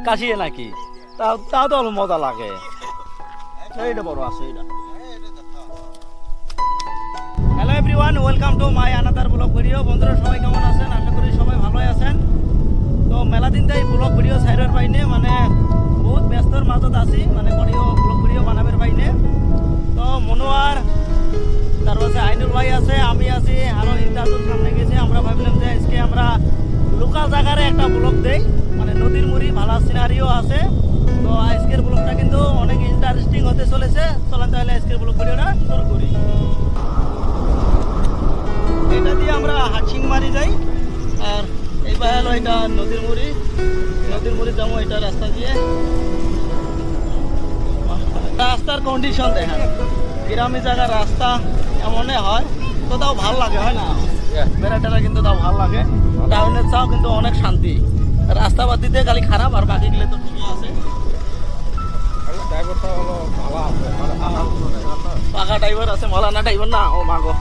কাশিয়ে নাকি তাও তাও তো মজা লাগে। এইটা বড় আছে এটা। Hello everyone, welcome to my another blog video. বন্ধুরা সবাই কেমন আছেন? আশা করি সবাই ভালোই আছেন। তো মেলা দিন তাই ব্লগ ভিডিও সাইডের পাইনে মানে বহুত ব্যস্তর মাজত আছি, মানে ব্লগ ভিডিও বানাবের পাইনে। তো মনোয়ার, তারপর আইনুল ভাই আছে, আমি আছি, আরো ইন্টারজুল সামনে গেছে। আমরা ভাবলাম যে আজকে আমরা লোকাল জায়গার একটা ব্লগ দেই, মানে নদীর মুড়ি ভালো সিনারিও আছে। তো আজকের ব্লগটা কিন্তু অনেক ইন্টারেস্টিং হতে চলেছে। চলেন তাহলে আজকের ব্লগ ভিডিওটা শুরু করি। এটা দিয়ে আমরা হাটসিংমারি যাই, আর এইবার হলো এটা নদীর মুড়ি যাবো এটা রাস্তা দিয়ে। রাস্তার কন্ডিশন দেখেন, গ্রামী জায়গার রাস্তা এমনই হয়, তো তাও ভাল লাগে, হয় না? বেড়াটা কিন্তু তাও ভাল লাগে। টাউনের চাও কিন্তু অনেক শান্তি। রাস্তা বাদ দিতে খালি খারাপ, আর বাকি গেলে তো ঠিকই আছে। পাকা ড্রাইভার আছে, মলানা ড্রাইভার না। ও মাগো,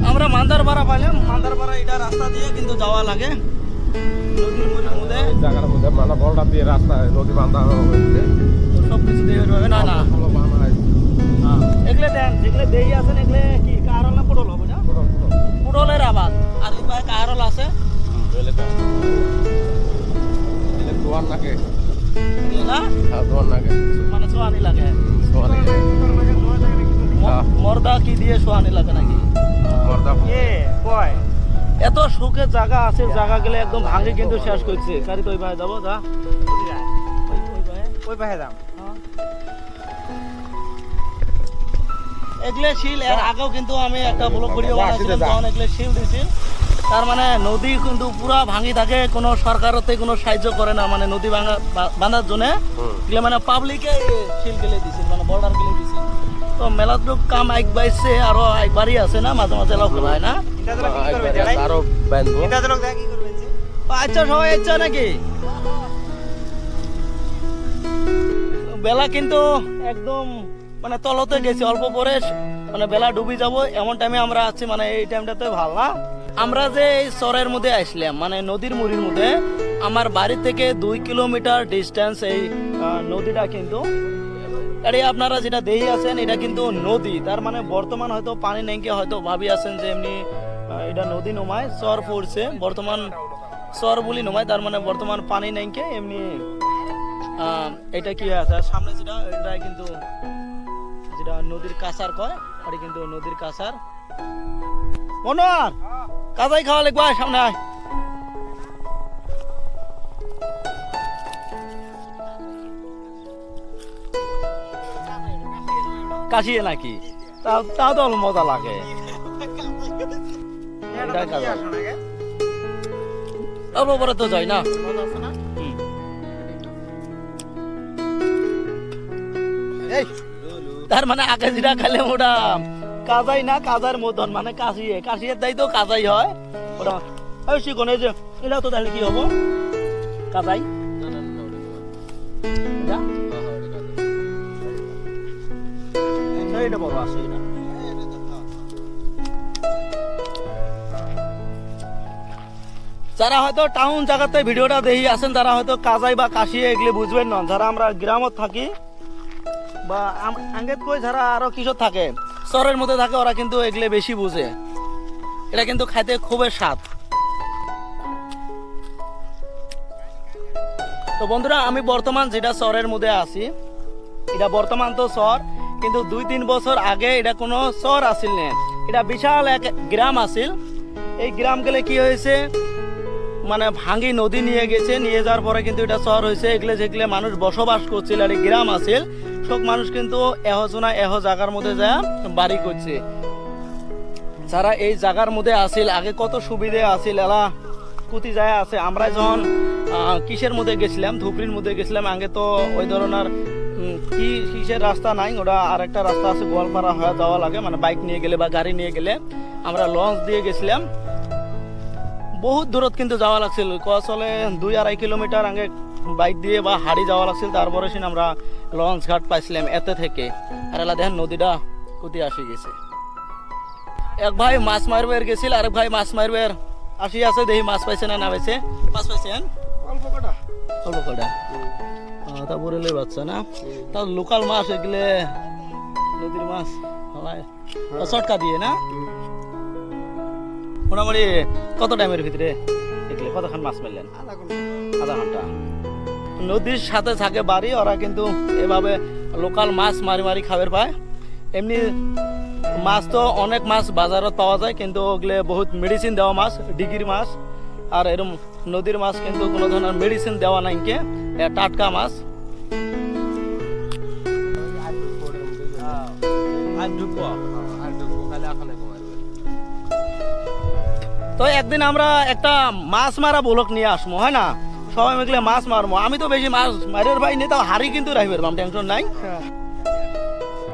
আমরা মান্দারপাড়া পাইলাম। মান্দারপাড়া এটা রাস্তা দিয়ে কিন্তু যাওয়া লাগে নদীর মধ্যে, জায়গার মধ্যে মানে বলটা দিয়ে রাস্তা নদী বান্ধা হয়েছে, সব কিছু দিয়ে হবে না না এগুলো দেন, যেগুলো দেই আছেন এগুলো কি কারল না পটল হবে না? পটলের আবাদ। আর এই পায়ে কারল আছে না, মানে সোয়ানি লাগে। মর্দা কি দিয়ে সোয়ানি লাগে নাকি? এত সুখের জায়গা আছে, জায়গা গেলে একদম ভাঙে কিন্তু শেষ করছে। কারি তো ওই ভাই যাবো, যা ওই ভাই যাম। এগুলো শিল, এর আগেও কিন্তু আমি একটা ব্লগ ভিডিও বানাইছিলাম, তখন এগুলো শিল দিছিল। তার মানে নদী কিন্তু পুরা ভাঙি থাকে, কোনো সরকারতে কোনো সাহায্য করে না, মানে নদী বাঁধার জন্য মানে পাবলিকে শিল গেলে দিছিল, মানে বর্ডার গেলে দিছিল। তো মেলার কাম এক বাইছে, আরো একবারই আছে না, মাঝে মাঝে এলাও খোলা হয় না। আচ্ছা সবাই ইচ্ছা নাকি? বেলা কিন্তু একদম মানে তলতে গেছি, অল্প পরে মানে বেলা ডুবি যাব এমন টাইমে আমরা আছি। মানে এই টাইমটাতে ভালো না। আমরা যে এই চরের মধ্যে আসলাম, মানে নদীর মুড়ির মধ্যে, আমার বাড়ি থেকে 2 কিলোমিটার ডিস্টেন্স এই নদীটা কিন্তু। আপনারা যেটা দেখে আছেন এটা কিন্তু নদী, তার মানে বর্তমান হয়তো পানি নেই, হয়তো ভাবি আছেন যে এমনি এটা নদী নমায় চর পড়ছে, বর্তমান চর বলি নমায়, তার মানে বর্তমান পানি নেই এমনি। এটা কি আছে সামনে যেটা, এটা কিন্তু যেটা নদীর কাছার কয়, এটা কিন্তু নদীর কাছার। মনোয়ার, কাজাই খাওয়া লাগবে, সামনে আয়। কাশিয়ে নাকি তাও তো মজা লাগে। পরে তো যাই না, তার মানে আগে যেটা খাইলে ওটা কাজাই না, কাজার মতন মানে কাশিয়ে তাই তো কাজাই হয় ওটা। শিখুন এই যে এটা তো তাহলে কি হবো, কাজাই এটা বড় আছে এটা। যারা হয়তো টাউন জায়গাতে ভিডিওটা দেখি আছেন, তারা হয়তো কাজাই বা কাশিয়ে এগুলি বুঝবেন না। যারা আমরা গ্রামত থাকি বা আঙ্গেত কই যারা আরো কিশোর থাকে, চরের মধ্যে থাকে, ওরা কিন্তু এগুলো বেশি বুঝে। এটা কিন্তু খাইতে খুবই স্বাদ। তো বন্ধুরা, আমি বর্তমান যেটা চরের মধ্যে আছি, এটা বর্তমান তো চর, কিন্তু 2-3 বছর আগে এটা কোনো চর আসিল না, এটা বিশাল এক গ্রাম আসিল। এই গ্রাম গেলে কি হয়েছে, মানে ভাঙ্গি নদী নিয়ে গেছে, নিয়ে যাওয়ার পরে কিন্তু এটা চর হয়েছে। এগুলো যেগুলো মানুষ বসবাস করছিল আর এই গ্রাম আসিল, সব মানুষ কিন্তু এহজনা এহ জায়গার মধ্যে যা বাড়ি করছে। যারা এই জায়গার মধ্যে আসিল, আগে কত সুবিধা আসিল, এলা কুতি যায় আছে। আমরা যখন কিসের মধ্যে গেছিলাম, ধুপড়ির মধ্যে গেছিলাম, আগে তো ওই ধরনের কিসের রাস্তা নাই, ওটা আরেকটা রাস্তা আছে, গোয়ালপাড়া হয়ে যাওয়া লাগে, মানে বাইক নিয়ে গেলে বা গাড়ি নিয়ে গেলে। আমরা লঞ্চ দিয়ে গেছিলাম, বহুত দূরত কিন্তু যাওয়া লাগছিল, চলে 2-2.5 কিলোমিটার আগে বাইক দিয়ে বা হাড়ি যাওয়া লাগছিল, তারপরে সিন আমরা লঞ্চ ঘাট পাইছিলাম এতে থেকে। আর এলা দেখেন নদীটা কুতি আসি গেছে। এক ভাই মাছ মারবার গেছিল, আরেক ভাই মাছ মারবার আসি আছে, দেখি মাছ পাইছে না পাইছে। মাছ পাইছেন অল্প কটা। অল্প কটা, তা বলে বাচ্চা না, তা লোকাল মাছ এগুলো নদীর মাছ চটকা দিয়ে না। মোটামুটি কত টাইমের ভিতরে এগুলো কতক্ষণ মাছ মারলেন? আধা ঘন্টা। নদীর সাথে থাকে বাড়ি, ওরা কিন্তু এভাবে লোকাল মাছ মারি মারি খাবার পায়। এমনি মাছ তো অনেক মাছ বাজারত পাওয়া যায়, কিন্তু ওগুলো বহুত মেডিসিন দেওয়া মাছ, ডিগির মাছ। আর এরকম নদীর মাছ কিন্তু কোনো ধরনের মেডিসিন দেওয়া নাই, কে টাটকা মাছ। তো একদিন আমরা একটা মাছ মারা বলক নিয়ে আসবো, হয় না? সবাই মিলে মাছ মারবো। আমি তো বেশি মাছ মারের ভাই নেই, তাও হাড়ি কিন্তু রাখবে, টেনশন নাই।